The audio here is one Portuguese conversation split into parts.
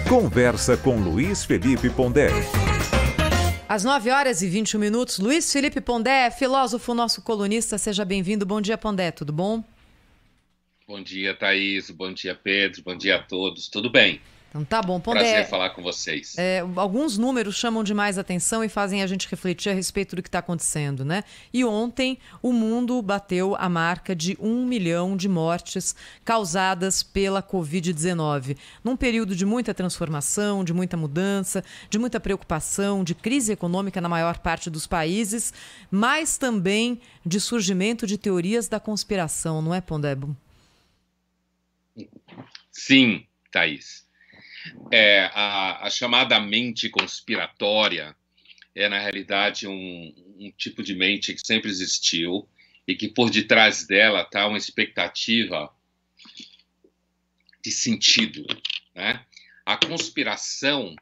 Conversa com Luiz Felipe Pondé. Às 9h21, Luiz Felipe Pondé, filósofo, nosso colunista, seja bem-vindo. Bom dia, Pondé, tudo bom? Bom dia, Thaís, bom dia, Pedro, bom dia a todos, tudo bem? Então tá bom, Pondé. Prazer falar com vocês. Alguns números chamam demais atenção e fazem a gente refletir a respeito do que está acontecendo, né? E ontem o mundo bateu a marca de 1 milhão de mortes causadas pela Covid-19. Num período de muita transformação, de muita mudança, de muita preocupação, de crise econômica na maior parte dos países, mas também de surgimento de teorias da conspiração, não é, Pondé? Sim, Thaís. A chamada mente conspiratória é, na realidade, um tipo de mente que sempre existiu e que por detrás dela está uma expectativa de sentido, né? A conspiração,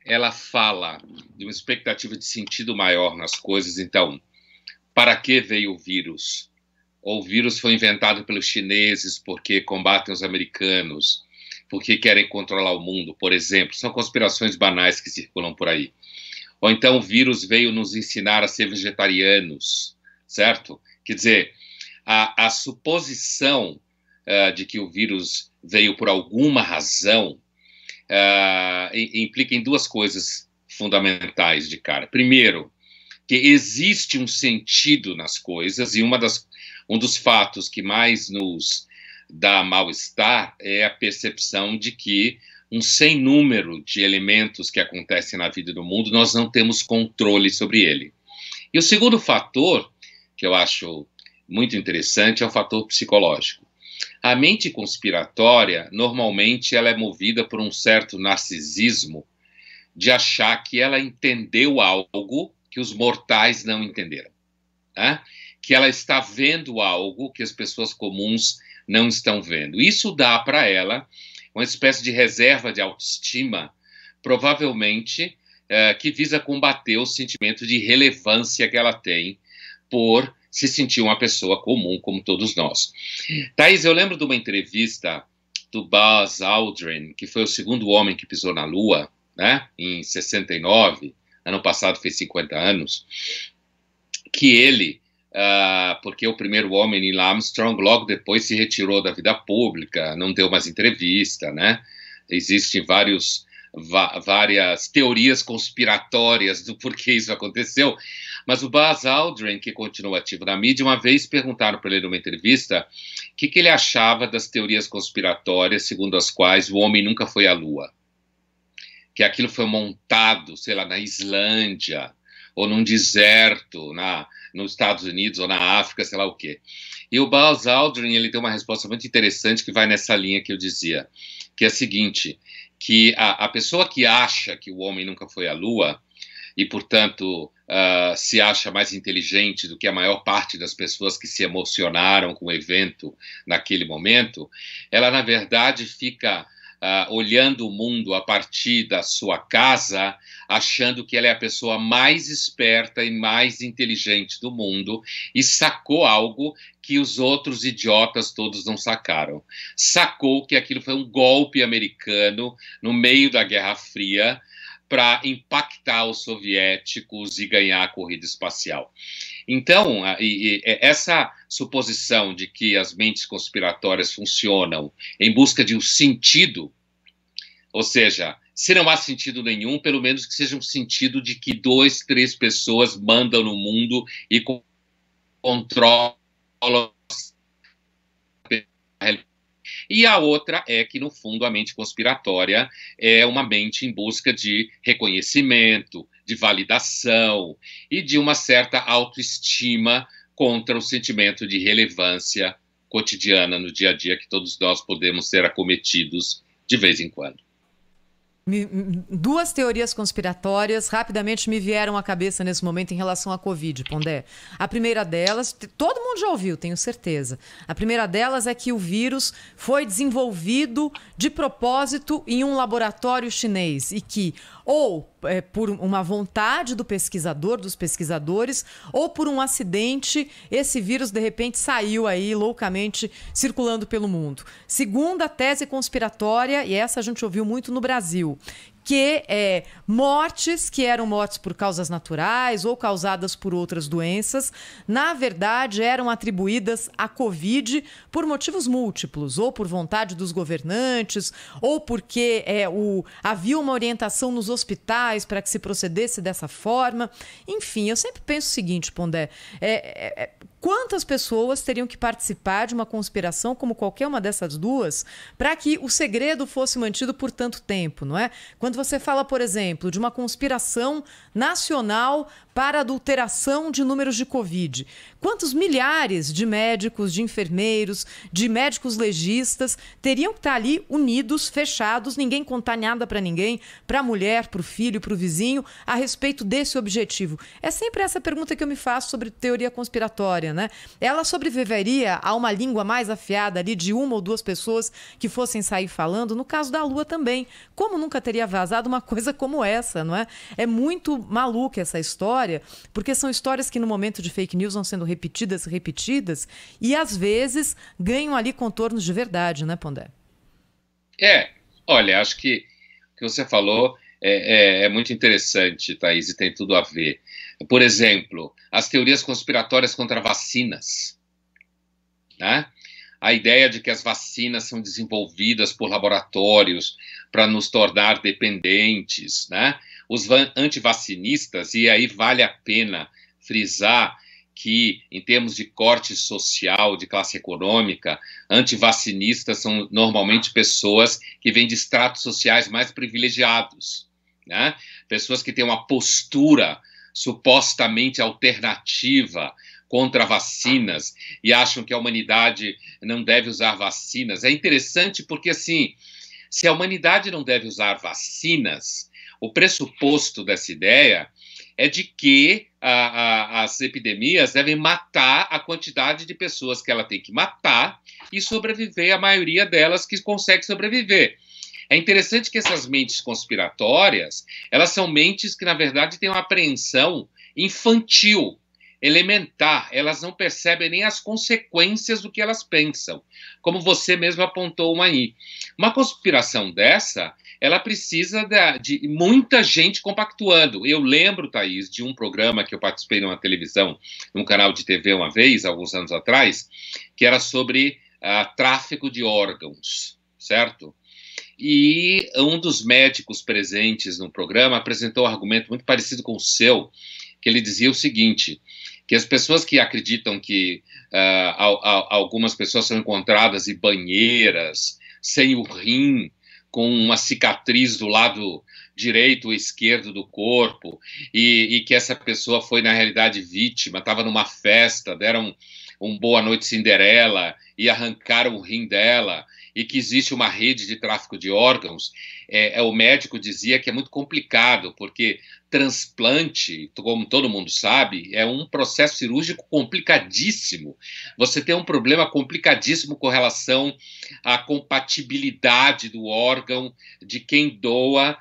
ela fala de uma expectativa de sentido maior nas coisas. Então, para que veio o vírus? Ou o vírus foi inventado pelos chineses porque combatem os americanos, porque querem controlar o mundo, por exemplo. São conspirações banais que circulam por aí. Ou então o vírus veio nos ensinar a ser vegetarianos, certo? Quer dizer, a suposição de que o vírus veio por alguma razão implica em duas coisas fundamentais de cara. Primeiro, que existe um sentido nas coisas, e um dos fatos que mais nos dá mal-estar é a percepção de que um sem número de elementos que acontecem na vida do mundo, nós não temos controle sobre ele. E o segundo fator, que eu acho muito interessante, é o fator psicológico. A mente conspiratória, normalmente, ela é movida por um certo narcisismo de achar que ela entendeu algo que os mortais não entenderam, né? Que ela está vendo algo que as pessoas comuns não estão vendo. Isso dá para ela uma espécie de reserva de autoestima, provavelmente que visa combater o sentimento de relevância que ela tem por se sentir uma pessoa comum, como todos nós. Thaís, eu lembro de uma entrevista do Buzz Aldrin, que foi o segundo homem que pisou na Lua, né, em 69, ano passado fez 50 anos, que ele... porque o primeiro homem, Neil Armstrong, logo depois se retirou da vida pública, não deu mais entrevista, né? Existem várias teorias conspiratórias do porquê isso aconteceu, mas o Buzz Aldrin, que continua ativo na mídia, uma vez perguntaram para ele numa entrevista o que ele achava das teorias conspiratórias segundo as quais o homem nunca foi à Lua, que aquilo foi montado, sei lá, na Islândia, ou num deserto, nos Estados Unidos, ou na África, sei lá o quê. E o Buzz Aldrin, ele deu uma resposta muito interessante que vai nessa linha que eu dizia, que é a seguinte, que a pessoa que acha que o homem nunca foi à Lua, e, portanto, se acha mais inteligente do que a maior parte das pessoas que se emocionaram com o evento naquele momento, ela, na verdade, fica... olhando o mundo a partir da sua casa, achando que ela é a pessoa mais esperta e mais inteligente do mundo, e sacou algo que os outros idiotas todos não sacaram. Sacou que aquilo foi um golpe americano no meio da Guerra Fria para impactar os soviéticos e ganhar a corrida espacial. Então, essa suposição de que as mentes conspiratórias funcionam em busca de um sentido, ou seja, se não há sentido nenhum, pelo menos que seja um sentido de que 2, 3 pessoas mandam no mundo e controlam a realidade. E a outra é que, no fundo, a mente conspiratória é uma mente em busca de reconhecimento, de validação e de uma certa autoestima contra o sentimento de relevância cotidiana no dia a dia que todos nós podemos ser acometidos de vez em quando. Duas teorias conspiratórias rapidamente me vieram à cabeça nesse momento em relação à Covid, Pondé. A primeira delas, todo mundo já ouviu, tenho certeza. A primeira delas é que o vírus foi desenvolvido de propósito em um laboratório chinês e que ou por uma vontade do pesquisador, dos pesquisadores, ou por um acidente, esse vírus de repente saiu aí loucamente circulando pelo mundo. Segunda tese conspiratória, e essa a gente ouviu muito no Brasil, que mortes que eram mortes por causas naturais ou causadas por outras doenças, na verdade eram atribuídas à Covid por motivos múltiplos, ou por vontade dos governantes, ou porque havia uma orientação nos hospitais para que se procedesse dessa forma. Enfim, eu sempre penso o seguinte, Pondé, quantas pessoas teriam que participar de uma conspiração como qualquer uma dessas duas para que o segredo fosse mantido por tanto tempo, não é? Quando você fala, por exemplo, de uma conspiração nacional para adulteração de números de Covid, quantos milhares de médicos, de enfermeiros, de médicos legistas teriam que estar ali unidos, fechados, ninguém contar nada para ninguém, para a mulher, para o filho, para o vizinho, a respeito desse objetivo? É sempre essa pergunta que eu me faço sobre teoria conspiratória, né? Ela sobreviveria a uma língua mais afiada ali de uma ou duas pessoas que fossem sair falando? No caso da Lua também. Como nunca teria vazado uma coisa como essa, não é? É muito maluca essa história, porque são histórias que no momento de fake news vão sendo repetidas e às vezes ganham ali contornos de verdade, né, Pondé? Olha, acho que o que você falou é muito interessante, Thaís, e tem tudo a ver. Por exemplo, as teorias conspiratórias contra vacinas, né? A ideia de que as vacinas são desenvolvidas por laboratórios para nos tornar dependentes, né? Os antivacinistas, e aí vale a pena frisar que, em termos de corte social, de classe econômica, antivacinistas são normalmente pessoas que vêm de estratos sociais mais privilegiados, né? Pessoas que têm uma postura supostamente alternativa contra vacinas e acham que a humanidade não deve usar vacinas. É interessante porque, assim, se a humanidade não deve usar vacinas, o pressuposto dessa ideia é de que as epidemias devem matar a quantidade de pessoas que ela tem que matar e sobreviver a maioria delas que consegue sobreviver. É interessante que essas mentes conspiratórias, elas são mentes que, na verdade, têm uma apreensão infantil, elementar. Elas não percebem nem as consequências do que elas pensam, como você mesmo apontou uma aí. Uma conspiração dessa, ela precisa de muita gente compactuando. Eu lembro, Thaís, de um programa que eu participei numa televisão, num canal de TV uma vez, alguns anos atrás, que era sobre tráfico de órgãos, certo? E um dos médicos presentes no programa apresentou um argumento muito parecido com o seu, que ele dizia o seguinte, que as pessoas que acreditam que algumas pessoas são encontradas em banheiras, sem o rim, com uma cicatriz do lado direito ou esquerdo do corpo, e que essa pessoa foi, na realidade, vítima, estava numa festa, deram um Boa Noite Cinderela e arrancaram o rim dela, e que existe uma rede de tráfico de órgãos, o médico dizia que é muito complicado, porque transplante, como todo mundo sabe, é um processo cirúrgico complicadíssimo. Você tem um problema complicadíssimo com relação à compatibilidade do órgão de quem doa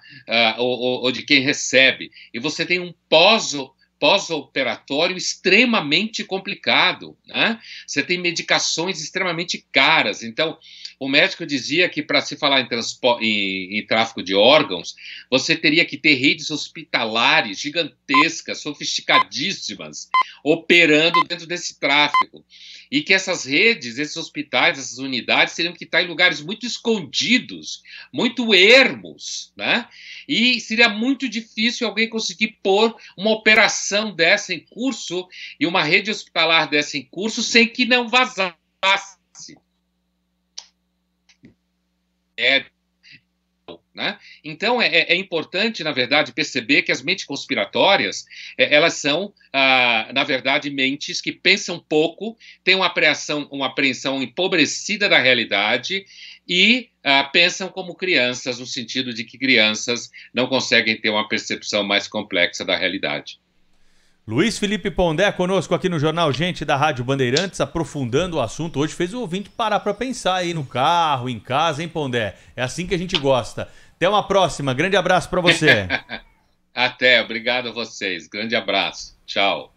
ou de quem recebe. E você tem um pós-operatório extremamente complicado, né? Você tem medicações extremamente caras. Então, o médico dizia que para se falar em tráfico de órgãos, você teria que ter redes hospitalares gigantescas, sofisticadíssimas, operando dentro desse tráfico. E que essas redes, esses hospitais, essas unidades teriam que estar em lugares muito escondidos, muito ermos, né? E seria muito difícil alguém conseguir pôr uma operação dessa em curso e uma rede hospitalar dessa em curso sem que não vazasse. Né? Então, é importante, na verdade, perceber que as mentes conspiratórias, elas são, na verdade, mentes que pensam pouco, têm uma apreensão empobrecida da realidade e pensam como crianças, no sentido de que crianças não conseguem ter uma percepção mais complexa da realidade. Luiz Felipe Pondé conosco aqui no Jornal Gente da Rádio Bandeirantes, aprofundando o assunto. Hoje fez o ouvinte parar para pensar aí no carro, em casa, hein, Pondé? É assim que a gente gosta. Até uma próxima. Grande abraço para você. Até. Obrigado a vocês. Grande abraço. Tchau.